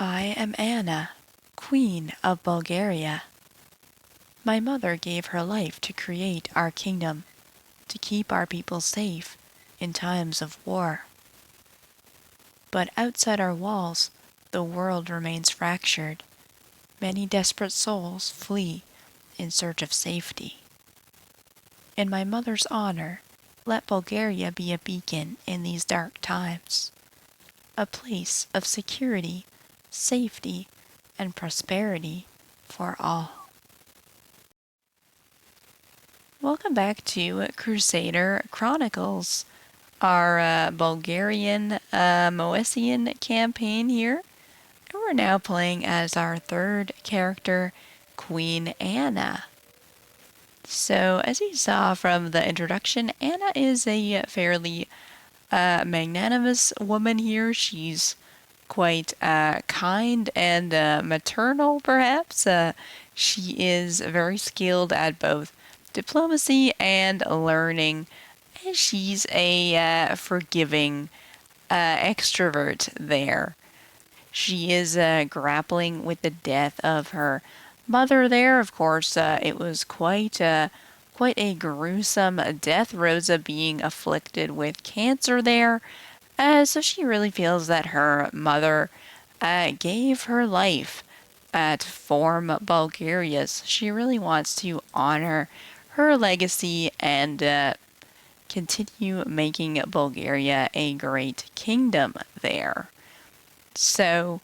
I am Anna, Queen of Bulgaria. My mother gave her life to create our kingdom, to keep our people safe in times of war. But outside our walls, the world remains fractured. Many desperate souls flee in search of safety. In my mother's honor, let Bulgaria be a beacon in these dark times, a place of security, safety, and prosperity for all. Welcome back to Crusader Chronicles, our Bulgarian Moesian campaign here. And we're now playing as our third character, Queen Anna. So, as you saw from the introduction, Anna is a fairly magnanimous woman here. She's quite kind and maternal, perhaps. She is very skilled at both diplomacy and learning, and she's a forgiving extrovert there. She is grappling with the death of her mother there. Of course, it was quite a gruesome death, Rosa being afflicted with cancer there. So she really feels that her mother gave her life to form Bulgaria's. She really wants to honor her legacy and continue making Bulgaria a great kingdom there. So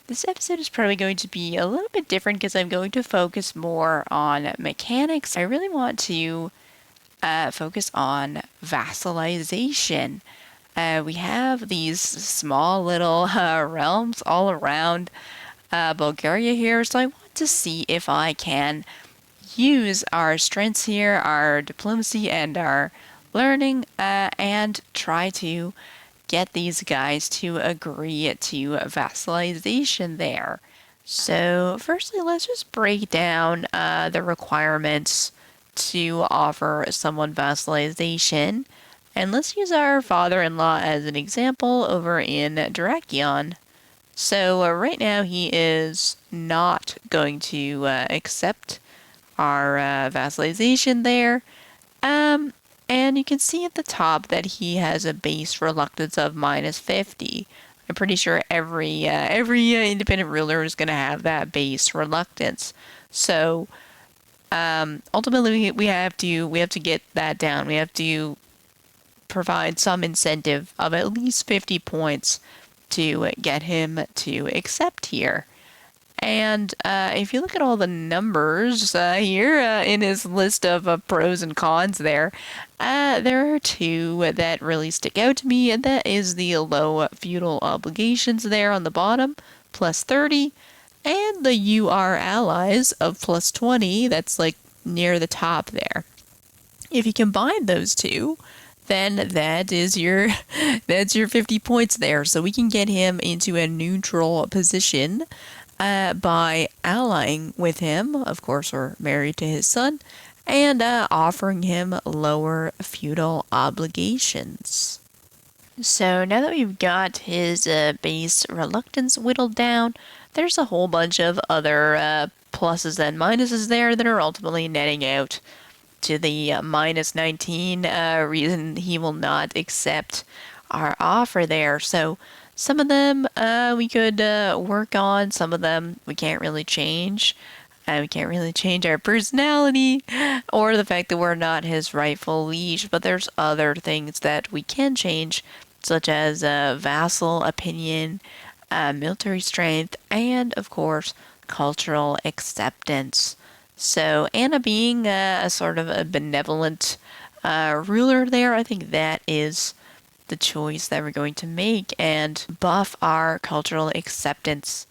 this episode is probably going to be a little bit different because I'm going to focus more on mechanics. I really want to focus on vassalization. We have these small little realms all around Bulgaria here, so I want to see if I can use our strengths here, our diplomacy and our learning, and try to get these guys to agree to vassalization there. So firstly, let's just break down the requirements to offer someone vassalization. And let's use our father-in-law as an example over in Dyrrachion. So right now he is not going to accept our vassalization there. And you can see at the top that he has a base reluctance of -50. I'm pretty sure every independent ruler is going to have that base reluctance. So ultimately, we have to get that down. We have to provide some incentive of at least 50 points to get him to accept here. And if you look at all the numbers here in his list of pros and cons there are two that really stick out to me, and that is the low feudal obligations there on the bottom, +30, and the UR allies of +20, that's like near the top there. If you combine those two, then that's your 50 points there. So we can get him into a neutral position by allying with him. Of course, we're married to his son, and offering him lower feudal obligations. So now that we've got his base reluctance whittled down, there's a whole bunch of other pluses and minuses there that are ultimately netting out to the -19 reason he will not accept our offer there. So some of them we could work on, some of them we can't really change. We can't really change our personality or the fact that we're not his rightful liege, but there's other things that we can change, such as vassal opinion, military strength, and of course cultural acceptance. So Anna being a sort of a benevolent ruler there, I think that is the choice that we're going to make and buff our cultural acceptance.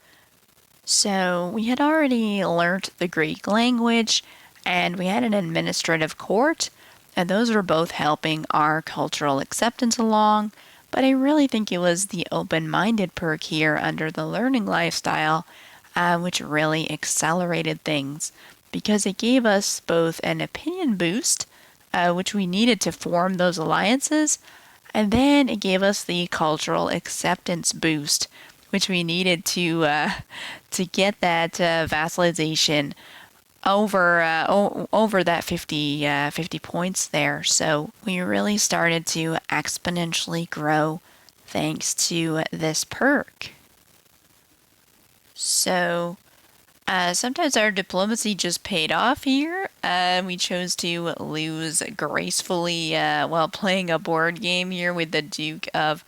So we had already learnt the Greek language, and we had an administrative court, and those were both helping our cultural acceptance along, but I really think it was the open-minded perk here under the learning lifestyle which really accelerated things, because it gave us both an opinion boost, which we needed to form those alliances, and then it gave us the cultural acceptance boost, which we needed to get that vassalization over that 50 points there. So we really started to exponentially grow thanks to this perk. So sometimes our diplomacy just paid off here. We chose to lose gracefully while playing a board game here with the Duke of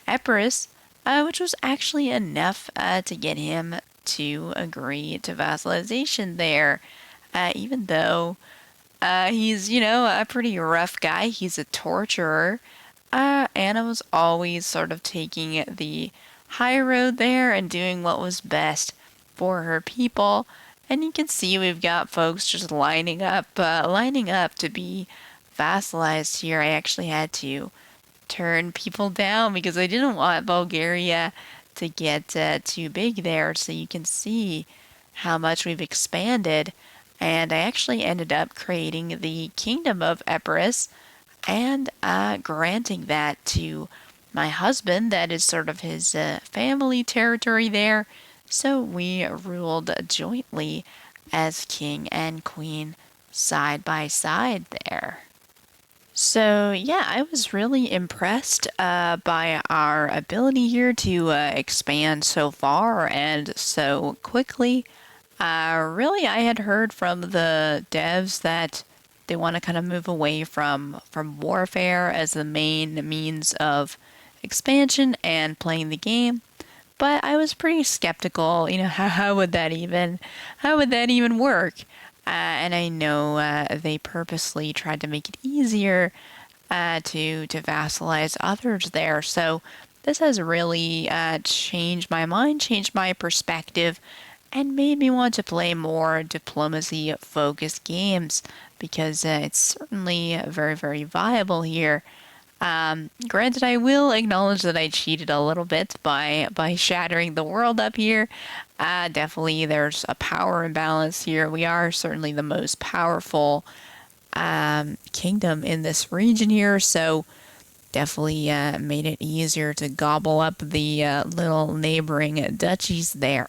Epirus, which was actually enough to get him to agree to vassalization there. Even though he's, a pretty rough guy, he's a torturer. Anna was always sort of taking the high road there and doing what was best for her people. And you can see we've got folks just lining up to be vassalized here. I actually had to turn people down because I didn't want Bulgaria to get too big there. So you can see how much we've expanded. And I actually ended up creating the Kingdom of Epirus and granting that to my husband. That is sort of his family territory there. So we ruled jointly as king and queen side by side there. So yeah, I was really impressed by our ability here to expand so far and so quickly. Really, I had heard from the devs that they want to kind of move away from warfare as the main means of expansion and playing the game. But I was pretty skeptical. How would that even work? And I know they purposely tried to make it easier to vassalize others there. So this has really changed my mind, changed my perspective, and made me want to play more diplomacy-focused games because it's certainly very, very viable here. Granted, I will acknowledge that I cheated a little bit by shattering the world up here. Definitely, there's a power imbalance here. We are certainly the most powerful kingdom in this region here, so definitely made it easier to gobble up the little neighboring duchies there.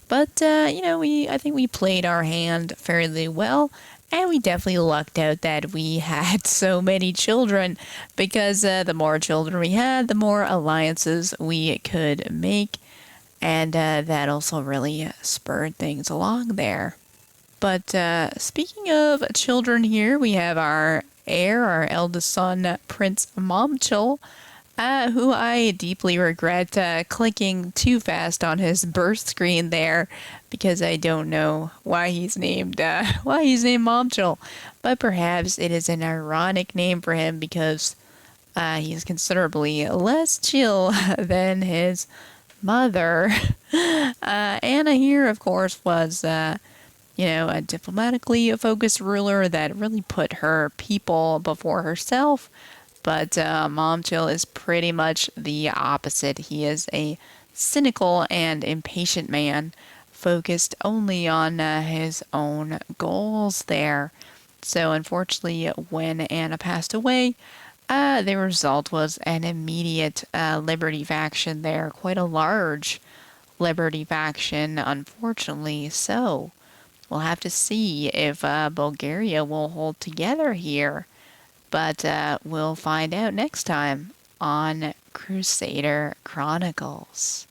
But I think we played our hand fairly well, and we definitely lucked out that we had so many children, because the more children we had, the more alliances we could make, and that also really spurred things along there. But speaking of children here, we have our heir, our eldest son, Prince Momchil, who I deeply regret clicking too fast on his birth screen there, because I don't know why he's named Momchil, but perhaps it is an ironic name for him because he's considerably less chill than his mother. Anna here, of course, was a diplomatically focused ruler that really put her people before herself. But Momchil is pretty much the opposite. He is a cynical and impatient man, focused only on his own goals there. So unfortunately, when Anna passed away, the result was an immediate Liberty faction there, quite a large Liberty faction, unfortunately. So we'll have to see if Bulgaria will hold together here. But we'll find out next time on Crusader Chronicles.